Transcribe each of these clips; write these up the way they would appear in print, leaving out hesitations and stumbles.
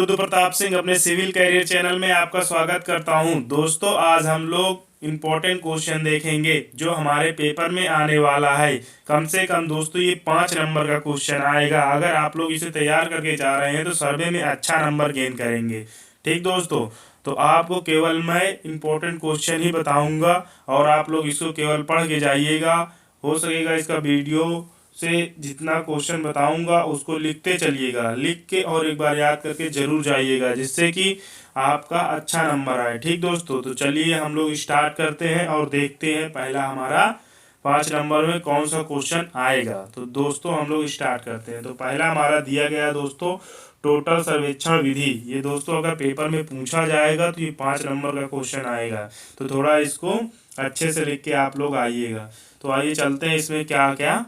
रुद्र प्रताप सिंह अपने civil career channel में आपका स्वागत करता हूं। दोस्तों, आज हम लोग इम्पोर्टेंट क्वेश्चन देखेंगे जो हमारे पेपर में आने वाला है। कम से कम दोस्तों ये 5 नंबर का क्वेश्चन आएगा। अगर आप लोग इसे तैयार करके जा रहे हैं तो सर्वे में अच्छा नंबर गेन करेंगे। ठीक दोस्तों, तो आपको केवल मैं इम्पोर्टेंट क्वेश्चन ही बताऊंगा और आप लोग इसको केवल पढ़ के जाइएगा। हो सकेगा इसका वीडियो से जितना क्वेश्चन बताऊंगा उसको लिखते चलिएगा, लिख के और एक बार याद करके जरूर जाइएगा, जिससे कि आपका अच्छा नंबर आए। ठीक दोस्तों, तो चलिए हम लोग स्टार्ट करते हैं और देखते हैं पहला हमारा 5 नंबर में कौन सा क्वेश्चन आएगा। तो दोस्तों हम लोग स्टार्ट करते हैं। तो पहला हमारा दिया गया दोस्तों टोटल सर्वेक्षण विधि। ये दोस्तों अगर पेपर में पूछा जाएगा तो ये 5 नंबर का क्वेश्चन आएगा। तो थोड़ा इसको अच्छे से लिख के आप लोग आइएगा। तो आइए चलते हैं, इसमें क्या क्या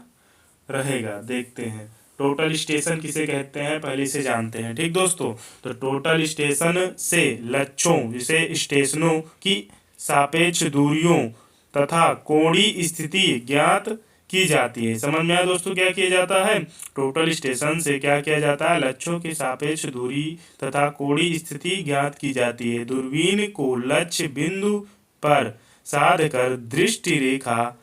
रहेगा देखते हैं। टोटल स्टेशन किसे कहते हैं पहले से जानते हैं। ठीक दोस्तों, तो टोटल स्टेशन से लक्ष्यों जिसे स्टेशनों की सापेक्ष दूरियों तथा कोणीय स्थिति ज्ञात की जाती है। समझ में आया दोस्तों क्या किया जाता है? टोटल स्टेशन से क्या किया जाता है? लक्ष्यों की सापेक्ष दूरी तथा कोणीय स्थिति ज्ञात की जाती है। दूरबीन को लक्ष्य बिंदु पर साध कर दृष्टि रेखा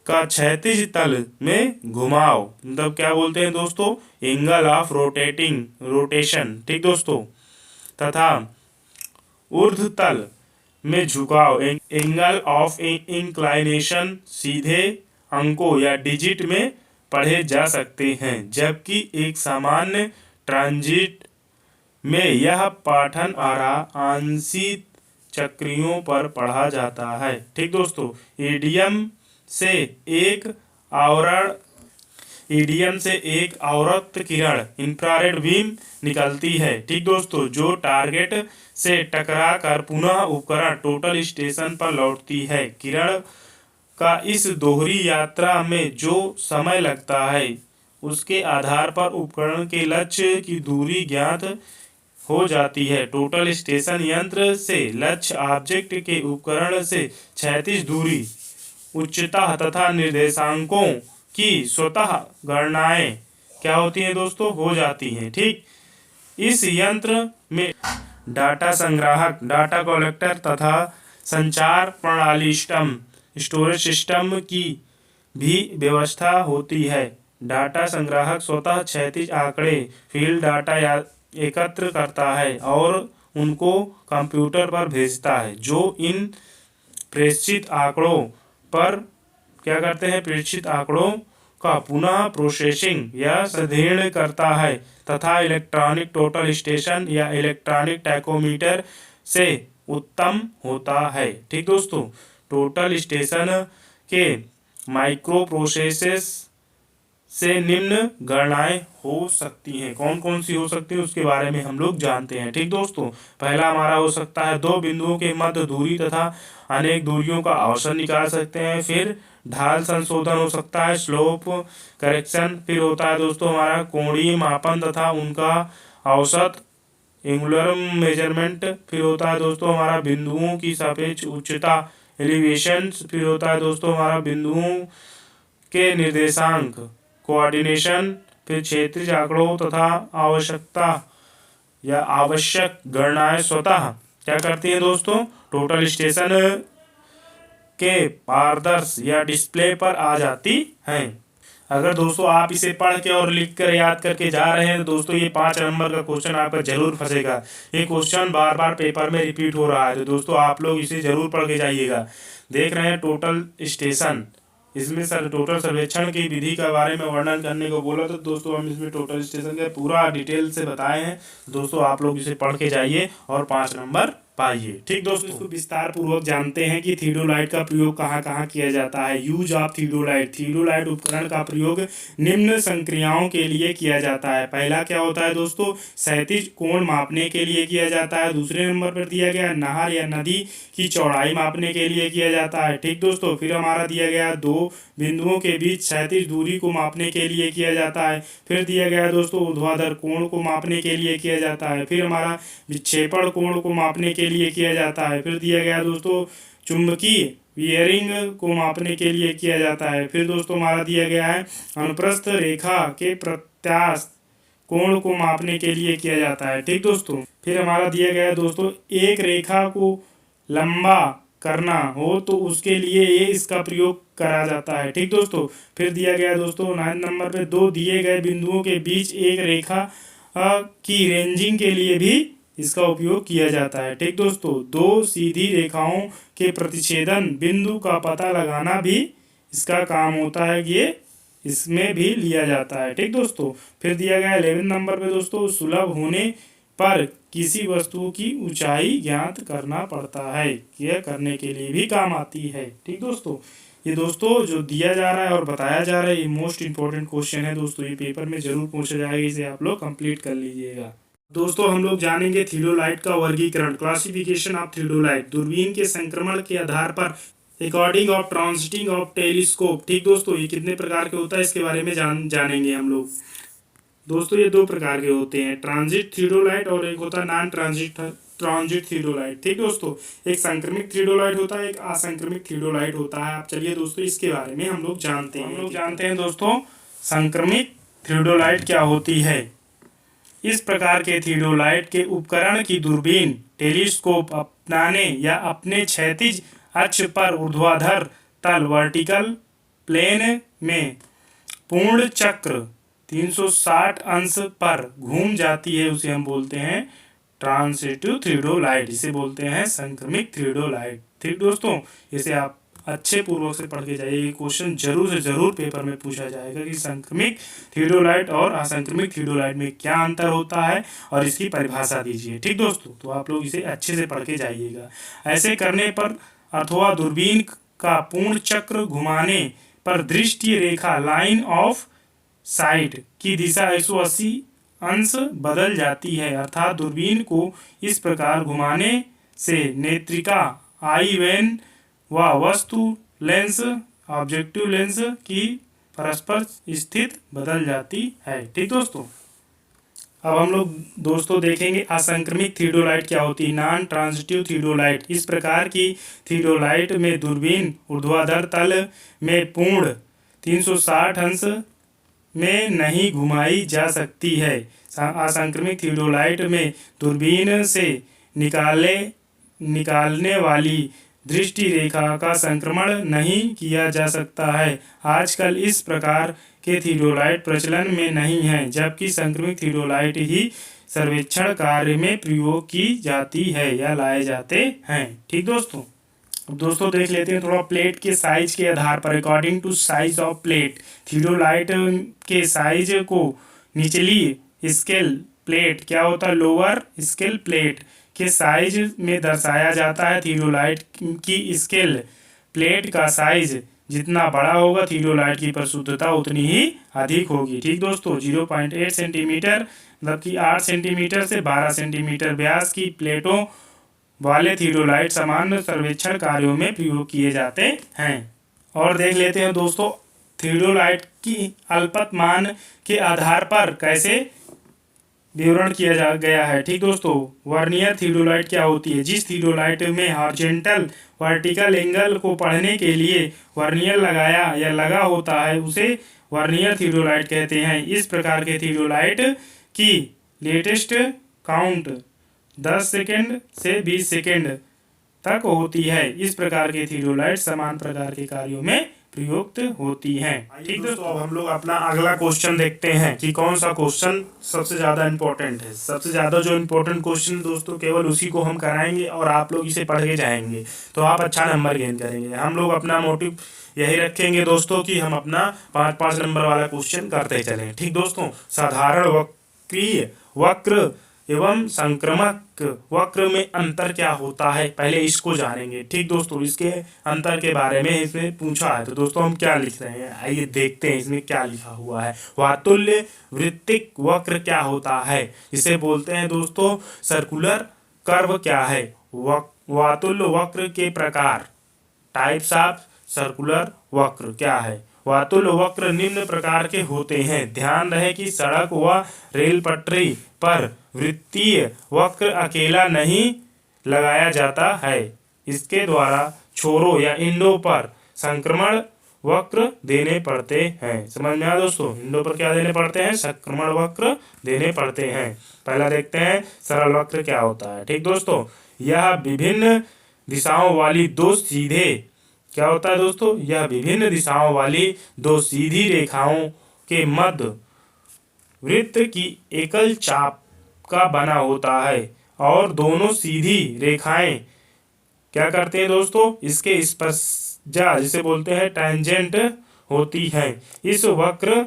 का क्षैतिज तल में घुमाव, मतलब क्या बोलते हैं दोस्तों? Angle of rotation. ठीक दोस्तों, तथा ऊर्ध्व तल में झुकाव, एंगल ऑफ इंक्लाइनेशन सीधे अंकों या डिजिट में पढ़े जा सकते हैं, जबकि एक सामान्य ट्रांजिट में यह पठन आंशिक चक्रियों पर पढ़ा जाता है। ठीक दोस्तों, ईडीएम से एक आवर्त किरण इंफ्रारेड बीम निकलती है। ठीक दोस्तों, जो टारगेट से टकरा कर पुनः उपकरण टोटल स्टेशन पर लौटती है। किरण का इस दोहरी यात्रा में जो समय लगता है उसके आधार पर उपकरण के लक्ष्य की दूरी ज्ञात हो जाती है। टोटल स्टेशन यंत्र से लक्ष्य ऑब्जेक्ट के उपकरण से क्षैतिज दूरी, उच्चता तथा निर्देशांकों की स्वतः गणनाएं क्या होती हैं दोस्तों? हो जाती हैं। ठीक, इस यंत्र में डाटा संग्राहक, डाटा कलेक्टर तथा संचार प्रणाली स्टोरेज सिस्टम की भी व्यवस्था होती है। डाटा संग्राहक स्वतः क्षैतिज आंकड़े फील्ड डाटा एकत्र करता है और उनको कंप्यूटर पर भेजता है, जो इन प्रेषित आंकड़ों पर क्या करते हैं? प्रेषित आंकड़ों का पुनः प्रोसेसिंग या संदीर्ण करता है तथा इलेक्ट्रॉनिक टोटल स्टेशन या इलेक्ट्रॉनिक टैकोमीटर से उत्तम होता है। ठीक दोस्तों, टोटल स्टेशन के माइक्रो प्रोसेसेस से निम्न गणनाएं हो सकती हैं। कौन कौन सी हो सकती है उसके बारे में हम लोग जानते हैं। ठीक दोस्तों, पहला हमारा हो सकता है 2 बिंदुओं के मध्य दूरी तथा अनेक दूरियों का औसत निकाल सकते हैं। फिर ढाल संशोधन हो सकता है, स्लोप करेक्शन। फिर होता है दोस्तों हमारा कोणीय मापन तथा उनका औसत, एंगुलर मेजरमेंट। फिर होता है दोस्तों हमारा बिंदुओं की सापेक्ष उच्चता, एलिवेशन। फिर होता है दोस्तों हमारा बिंदुओं के निर्देशांक, कोऑर्डिनेशन। फिर क्षेत्रीय आंकड़ों तथा आवश्यकता या आवश्यक गणनाएं स्वतः क्या करती हैं दोस्तों? टोटल स्टेशन के पारदर्श या डिस्प्ले पर आ जाती हैं। अगर दोस्तों आप इसे पढ़ के और लिख कर याद करके जा रहे हैं तो दोस्तों ये 5 नंबर का क्वेश्चन आपका जरूर फंसेगा। ये क्वेश्चन बार बार पेपर में रिपीट हो रहा है, तो दोस्तों आप लोग इसे जरूर पढ़ के जाइएगा। देख रहे हैं टोटल स्टेशन, इसमें सर टोटल सर्वेक्षण की विधि के बारे में वर्णन करने को बोला, तो दोस्तों हम इसमें टोटल स्टेशन का पूरा डिटेल से बताए हैं। दोस्तों आप लोग इसे पढ़ के जाइए और 5 नंबर पाइए। ठीक दोस्तों, इसको विस्तार पूर्वक जानते हैं कि थियोडोलाइट का प्रयोग कहाँ कहाँ किया जाता है। Use of theodolite. थियोडोलाइट उपकरण का प्रयोग निम्न संक्रियाओं के लिए किया जाता है। पहला क्या होता है दोस्तों? क्षैतिज कोण मापने के लिए किया जाता है। दूसरे नंबर पर दिया गया नहर या नदी की चौड़ाई मापने के लिए किया जाता है। ठीक दोस्तों, फिर हमारा दिया गया 2 बिंदुओं के बीच क्षैतिज दूरी को मापने के लिए किया जाता है। फिर दिया गया दोस्तों ऊर्ध्वाधर कोण को मापने के लिए किया जाता है। फिर हमारा विक्षेपण कोण को मापने के लिए किया जाता है। फिर दिया गया दोस्तों चुंबकीय बियरिंग को मापने के लिए किया जाता है। फिर दोस्तों हमारा दिया गया है अनुप्रस्थ रेखा के प्रत्यास्थ कोण को मापने के लिए किया जाता है। ठीक दोस्तों, फिर हमारा दिया गया है दोस्तों, एक रेखा को लंबा करना हो तो उसके लिए ये इसका प्रयोग करा जाता है। ठीक दोस्तों, फिर दिया गया दोस्तों 9 नंबर पे, दो दिए गए बिंदुओं के बीच एक रेखा की रेंजिंग के लिए भी इसका उपयोग किया जाता है। ठीक दोस्तों, दो सीधी रेखाओं के प्रतिच्छेदन बिंदु का पता लगाना भी इसका काम होता है कि ये इसमें भी लिया जाता है। ठीक दोस्तों, फिर दिया गया 11 नंबर पे दोस्तों, सुलभ होने पर किसी वस्तु की ऊंचाई ज्ञात करना पड़ता है, यह करने के लिए भी काम आती है। ठीक दोस्तों, ये दोस्तों जो दिया जा रहा है और बताया जा रहा है ये मोस्ट इंपॉर्टेंट क्वेश्चन है दोस्तों, ये पेपर में जरूर पूछा जाएगा, इसे आप लोग कंप्लीट कर लीजिएगा। दोस्तों हम लोग जानेंगे थियोडोलाइट का वर्गीकरण, क्लासिफिकेशन ऑफ थियोडोलाइट, दूरबीन के संक्रमण के आधार पर according of transiting of telescope. ठीक दोस्तों, ये कितने प्रकार के होता है इसके बारे में जानेंगे हम लोग। दोस्तों ये दो प्रकार के होते हैं, ट्रांजिट थियोडोलाइट और एक होता है नॉन ट्रांजिट थियोडोलाइट। ठीक दोस्तों, एक संक्रमित थियोडोलाइट होता है, एक असंक्रमित थियोडोलाइट होता है। आप चलिए दोस्तों इसके बारे में हम लोग जानते हैं दोस्तों, संक्रमित थियोडोलाइट क्या होती है। इस प्रकार के थियोडोलाइट के उपकरण की दूरबीन टेलीस्कोप अपनाने या अपने क्षैतिज अक्ष पर ऊर्ध्वाधर तल वर्टिकल प्लेन में पूर्ण चक्र 360 अंश पर घूम जाती है, उसे हम बोलते हैं ट्रांजिटिव थियोडोलाइट, इसे बोलते हैं संक्रमित थियोडोलाइट। ठीक दोस्तों, इसे आप अच्छे पूर्वक से पढ़ के जाइए, ये क्वेश्चन जरूर से जरूर पेपर में पूछा जाएगा कि संक्रमित थियोडोलाइट और असंक्रमित थियोडोलाइट में क्या अंतर होता है और इसकी परिभाषा दीजिए। ठीक दोस्तों, तो आप लोग इसे अच्छे से पढ़ के जाइएगा। ऐसे करने पर अथवा दूरबीन का पूर्ण चक्र घुमाने पर दृष्टि रेखा लाइन ऑफ साइट की दिशा 180 अंश बदल जाती है, अर्थात दूरबीन को इस प्रकार घुमाने से नेत्रिका आई वेन व वस्तु लेंस ऑब्जेक्टिव लेंस की परस्पर स्थिति बदल जाती है। ठीक दोस्तों, अब हम लोग दोस्तों देखेंगे असंक्रमित थियोडोलाइट क्या होती है, नॉन ट्रांजिटिव थियोडोलाइट। इस प्रकार की थियोडोलाइट में दूरबीन ऊर्ध्वाधर तल में पूर्ण 360 अंश में नहीं घुमाई जा सकती है। असंक्रमित थियोडोलाइट में दूरबीन से निकालने वाली दृष्टि रेखा का संक्रमण नहीं किया जा सकता है। आजकल इस प्रकार के थियोडोलाइट प्रचलन में नहीं है, जबकि संक्रमित थियोडोलाइट ही सर्वेक्षण कार्य में प्रयोग की जाती है या लाए जाते हैं। ठीक दोस्तों, अब दोस्तों देख लेते हैं थोड़ा प्लेट के साइज के आधार पर, according to size of plate. Theodolite के साइज को निचली स्केल प्लेट क्या होता है, लोअर स्केल प्लेट के साइज में दर्शाया जाता है। थियोडोलाइट की स्केल प्लेट का साइज जितना बड़ा होगा थियोडोलाइट की परिशुद्धता उतनी ही अधिक होगी। ठीक दोस्तों, 0.8 सेंटीमीटर मतलब कि 8 सेंटीमीटर से 12 सेंटीमीटर व्यास की प्लेटों वाले थियोडोलाइट सामान्य सर्वेक्षण कार्यों में प्रयोग किए जाते हैं। और देख लेते हैं दोस्तों थियोडोलाइट की अल्पतमान के आधार पर कैसे विवरण किया गया है। ठीक दोस्तों, वर्नियर थियोडोलाइट क्या होती है, जिस थियोडोलाइट में हॉरिजॉन्टल वर्टिकल एंगल को पढ़ने के लिए वर्नियर लगाया या लगा होता है उसे वर्नियर थियोडोलाइट कहते हैं। इस प्रकार के थियोडोलाइट की लेटेस्ट काउंट 10 सेकेंड से 20 सेकेंड तक होती है। इस प्रकार के थियोडोलाइट समान प्रकार के कार्यों में प्रयुक्त होती हैं। ठीक दोस्तों, अब हम लोग अपना अगला क्वेश्चन देखते हैं कि कौन सा क्वेश्चन सबसे ज्यादा इम्पोर्टेंट है। सबसे ज्यादा जो इम्पोर्टेंट क्वेश्चन दोस्तों केवल उसी को हम कराएंगे और आप लोग इसे पढ़ के जाएंगे तो आप अच्छा नंबर गेन करेंगे। हम लोग अपना मोटिव यही रखेंगे दोस्तों कि हम अपना 5-5 नंबर वाला क्वेश्चन करते चलें। ठीक दोस्तों, साधारण वक्रीय वक्र एवं संक्रामक वक्र में अंतर क्या होता है, पहले इसको जानेंगे। ठीक दोस्तों, इसके अंतर के बारे में इसमें पूछा है तो दोस्तों हम क्या लिख रहे हैं, आइए देखते हैं इसमें क्या लिखा हुआ है। वातुल्य वृत्तिक वक्र क्या होता है, इसे बोलते हैं दोस्तों सर्कुलर कर्व। क्या है वातुल्य वक्र के प्रकार, टाइप्स ऑफ सर्कुलर वक्र क्या है। वातुल्य वक्र निम्न प्रकार के होते हैं। ध्यान रहे कि सड़क व रेल पटरी पर वृत्तीय वक्र अकेला नहीं लगाया जाता है, इसके द्वारा छोरों या इंडों पर संक्रमण वक्र देने पड़ते हैं। समझ में आया दोस्तों, विंडो पर क्या देने पड़ते हैं, संक्रमण वक्र देने पड़ते हैं। पहला देखते हैं सरल वक्र क्या होता है। ठीक दोस्तों, यह विभिन्न दिशाओं वाली दो सीधे, क्या होता है दोस्तों, यह विभिन्न दिशाओं वाली दो सीधी रेखाओं के मध्य वृत्त की एकल चाप का बना होता है और दोनों सीधी रेखाएं क्या करते हैं दोस्तों, इसके स्पर्शजा जिसे बोलते हैं टैंजेंट होती है। इस वक्र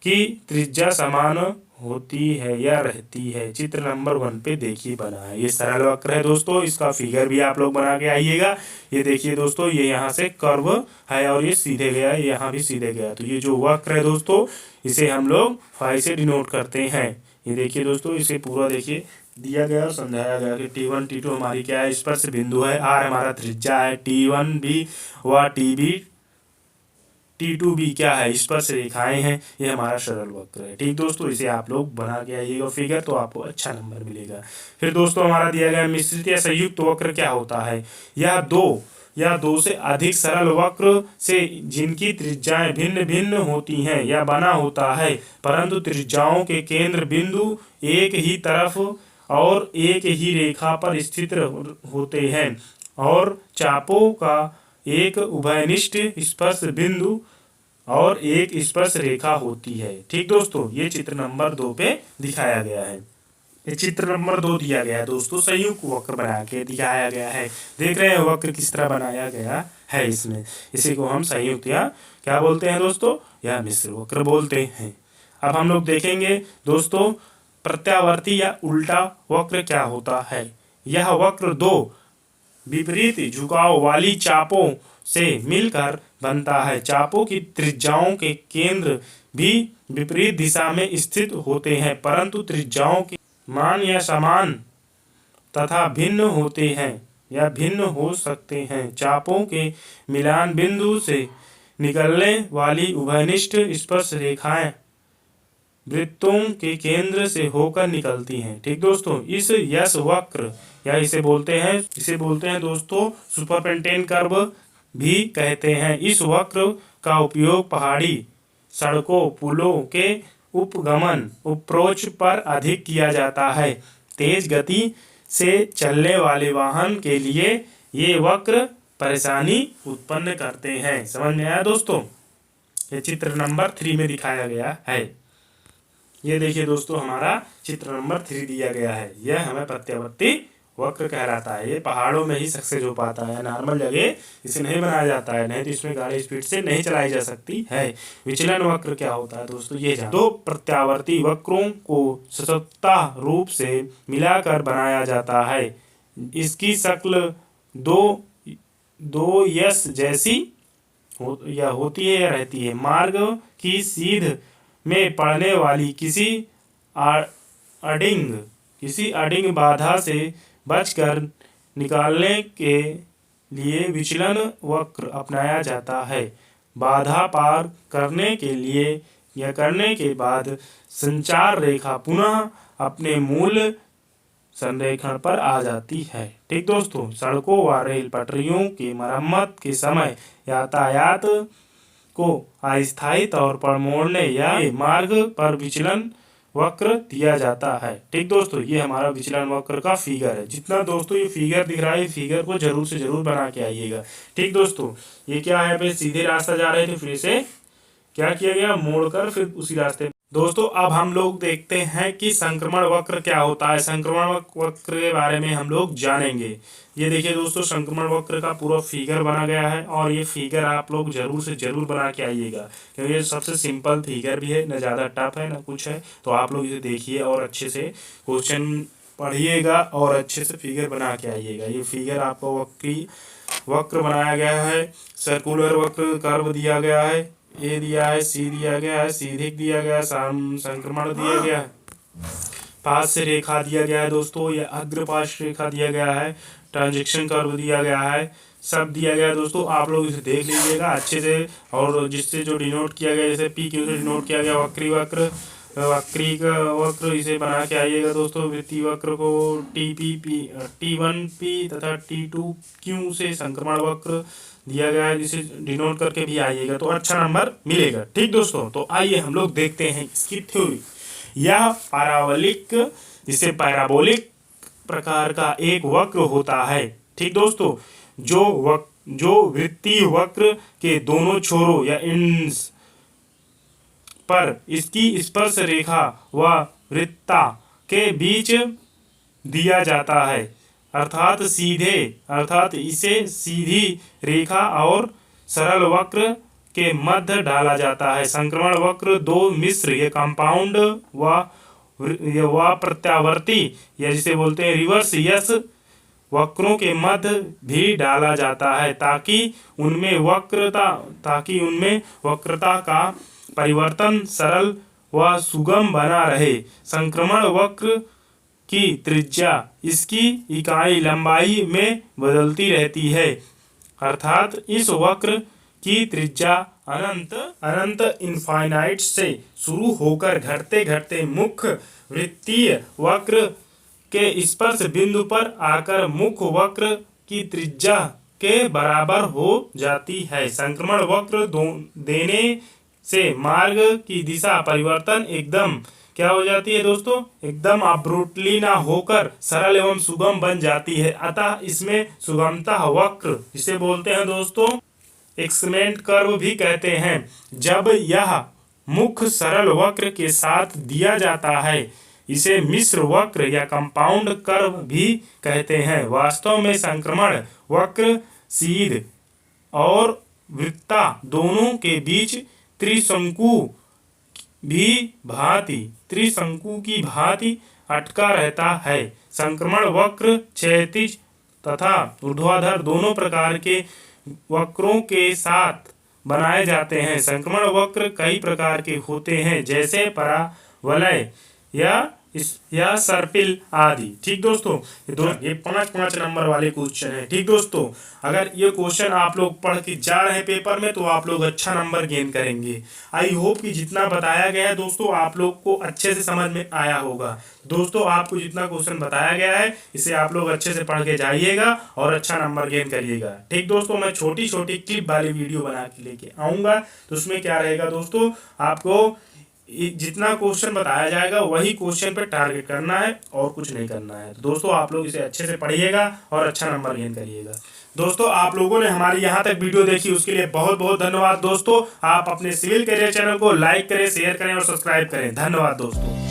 की त्रिज्या समान होती है या रहती है। चित्र नंबर 1 पे देखिए बना है, ये सरल वक्र है दोस्तों, इसका फिगर भी आप लोग बना के आइएगा। ये देखिए दोस्तों, ये यहाँ से कर्व है और ये सीधे गया है, यहाँ भी सीधे गया। तो ये जो वक्र है दोस्तों, इसे हम लोग फाई से डिनोट करते हैं। ये देखिए दोस्तों, इसे पूरा देखिए दिया गया और समझाया गया कि T1 T2 हमारी क्या है, स्पर्श बिंदु है, R हमारा त्रिज्या है, T1 भी व TB T2 भी क्या है, स्पर्श रेखाएं हैं। ये हमारा सरल वक्र है। ठीक दोस्तों, इसे आप लोग बना के आइएगा फिगर, तो आपको अच्छा नंबर मिलेगा। फिर दोस्तों हमारा दिया गया मिश्रित या संयुक्त वक्र क्या होता है। यह दो से अधिक सरल वक्र से जिनकी त्रिज्याएं भिन्न भिन्न होती हैं या बना होता है, परंतु त्रिज्याओं के केंद्र बिंदु एक ही तरफ और एक ही रेखा पर स्थित होते हैं और चापों का एक उभयनिष्ठ स्पर्श बिंदु और एक स्पर्श रेखा होती है। ठीक दोस्तों, ये चित्र नंबर 2 पे दिखाया गया है। ये चित्र नंबर 2 दिया गया है दोस्तों, संयुक्त वक्र बना के दिखाया गया है। देख रहे हैं वक्र किस तरह बनाया गया है इसमें, इसी को हम संयुक्त या क्या बोलते हैं दोस्तों, या मिश्र वक्र बोलते हैं। अब हम लोग देखेंगे दोस्तों प्रत्यावर्ती या उल्टा वक्र क्या होता है। यह वक्र दो विपरीत झुकाव वाली चापों से मिलकर बनता है। चापों की त्रिज्याओं के केंद्र भी विपरीत दिशा में स्थित होते हैं, परंतु त्रिज्याओं के मान या समान तथा भिन्न होते हैं या भिन्न हो सकते हैं। चापों के मिलान बिंदु से निकलने वाली उभयनिष्ठ स्पर्श रेखाएं वृत्तों के केंद्र से होकर निकलती हैं। ठीक दोस्तों, इस यश वक्र या इसे बोलते हैं दोस्तों सुपरपेंटेन कर्व भी कहते हैं। इस वक्र का उपयोग पहाड़ी सड़कों, पुलों के उपगमन अप्रोच पर अधिक किया जाता है। तेज गति से चलने वाले वाहन के लिए ये वक्र परेशानी उत्पन्न करते हैं। समझ में आया दोस्तों, ये चित्र नंबर 3 में दिखाया गया है। ये देखिए दोस्तों, हमारा चित्र नंबर 3 दिया गया है। यह हमें प्रत्यावर्ती वक्र कहलाता है। ये पहाड़ों में ही सक्सेस हो पाता है, नॉर्मल जगह इसे नहीं बनाया जाता है, नहीं तो इसमें गाड़ी स्पीड से नहीं चलाई जा सकती है। विचलन वक्र क्या होता है दोस्तों, ये जान दो प्रत्यावर्ती वक्रों को सतत रूप से मिलाकर बनाया जाता है। इसकी शक्ल दो यश जैसी होती है या रहती है। मार्ग की सीध में पड़ने वाली किसी अडिंग बाधा से बचकर निकालने के लिए विचलन वक्र अपनाया जाता है। बाधा पार करने के बाद संचार रेखा पुनः अपने मूल संरेखण पर आ जाती है। ठीक दोस्तों, सड़कों व रेल पटरियों की मरम्मत के समय यातायात को अस्थायी तौर पर मोड़ने या मार्ग पर विचलन वक्र दिया जाता है। ठीक दोस्तों, ये हमारा विचलन वक्र का फिगर है। जितना दोस्तों ये फिगर दिख रहा है, फिगर को जरूर से जरूर बना के आइएगा। ठीक दोस्तों, ये क्या है, पे सीधे रास्ता जा रहे थे, फिर से क्या किया गया, मोड़कर फिर उसी रास्ते। दोस्तों अब हम लोग देखते हैं कि संक्रमण वक्र क्या होता है। संक्रमण वक्र के बारे में हम लोग जानेंगे। ये देखिए दोस्तों, संक्रमण वक्र का पूरा फिगर बना गया है और ये फिगर आप लोग जरूर से जरूर बना के आइएगा, क्योंकि ये सबसे सिंपल फिगर भी है, न ज़्यादा टफ है न कुछ है। तो आप लोग इसे देखिए और अच्छे से क्वेश्चन पढ़िएगा और अच्छे से फिगर बना के आइएगा। ये फिगर आपको वक्र बनाया गया है, सर्कुलर वक्र कर्व दिया गया है, ए दिया है, सी दिया गया है, सीधिक दिया गया है, संक्रमण दिया गया है, पार्श्व रेखा दिया गया है दोस्तों, या अग्र पार्श्व रेखा दिया गया है, ट्रांजैक्शन कर्व दिया गया है, सब दिया गया है दोस्तों। आप लोग इसे देख लीजिएगा अच्छे से, और जिससे जो डिनोट किया गया, जैसे पी क्यू से डिनोट किया गया वक्री वक्र इसे बना के आइएगा दोस्तों। वृत्तीय वक्र को T1P तथा T2Q से संक्रमण वक्र दिया गया है, जिसे डिनोट करके भी आइएगा तो अच्छा नंबर मिलेगा। ठीक दोस्तों, तो आइए हम लोग देखते हैं इसकी थ्योरी। यह पैराबोलिक, जिसे पैराबोलिक प्रकार का एक वक्र होता है। ठीक दोस्तों, जो वृत्तीय वक्र के दोनों छोरों या एंड्स पर इसकी स्पर्श रेखा व वृत्ता के बीच दिया जाता है, अर्थात इसे सीधी रेखा और सरल वक्र के मध्य डाला जाता है। संक्रमण वक्र दो मिश्र या कंपाउंड व प्रत्यावर्ती या जिसे बोलते हैं रिवर्स यस वक्रों के मध्य भी डाला जाता है, ताकि उनमें वक्रता का परिवर्तन सरल व सुगम बना रहे। संक्रमण वक्र की त्रिज्या इसकी इकाई लंबाई में बदलती रहती है, अर्थात इस वक्र की त्रिज्या अनंत इनफाइनाइट से शुरू होकर घटते घटते मुख्य वृत्तीय वक्र के स्पर्श बिंदु पर आकर मुख्य वक्र की त्रिज्या के बराबर हो जाती है। संक्रमण वक्र देने से मार्ग की दिशा परिवर्तन एकदम क्या हो जाती है दोस्तों, एकदम अब्रुप्टली ना होकर सरल एवं सुगम बन जाती है। अतः इसमें सुगमता वक्र जिसे बोलते हैं दोस्तों एक्समेंट कर्व भी कहते हैं। जब यह मुख्य सरल वक्र के साथ दिया जाता है, इसे मिश्र वक्र या कंपाउंड कर्व भी कहते हैं। वास्तव में संक्रमण वक्र सीध और वृत्ता दोनों के बीच त्रिशंकु की भांति अटका रहता है। संक्रमण वक्र क्षैतिज तथा ऊर्ध्वाधर दोनों प्रकार के वक्रों के साथ बनाए जाते हैं। संक्रमण वक्र कई प्रकार के होते हैं, जैसे परावलय या सर्पिल आदि। ठीक दोस्तों, ये 5 नंबर वाले क्वेश्चन है। ठीक दोस्तों, अगर ये क्वेश्चन आप लोग पढ़ के जा रहे हैं पेपर में तो आप लोग अच्छा नंबर गेन करेंगे। आई होप कि जितना बताया गया है दोस्तों आप लोग को अच्छे से समझ में आया होगा। दोस्तों, आपको जितना क्वेश्चन बताया गया है इसे आप लोग अच्छे से पढ़ के जाइएगा और अच्छा नंबर गेन करिएगा। ठीक दोस्तों, मैं छोटी छोटी क्लिप वाली वीडियो बना के लेके आऊँगा, तो उसमें क्या रहेगा दोस्तों, आपको जितना क्वेश्चन बताया जाएगा वही क्वेश्चन पे टारगेट करना है और कुछ नहीं करना है। तो दोस्तों, आप लोग इसे अच्छे से पढ़िएगा और अच्छा नंबर गेन करिएगा। दोस्तों, आप लोगों ने हमारी यहाँ तक वीडियो देखी उसके लिए बहुत बहुत धन्यवाद। दोस्तों, आप अपने सिविल करियर चैनल को लाइक करें, शेयर करें और सब्सक्राइब करें। धन्यवाद दोस्तों।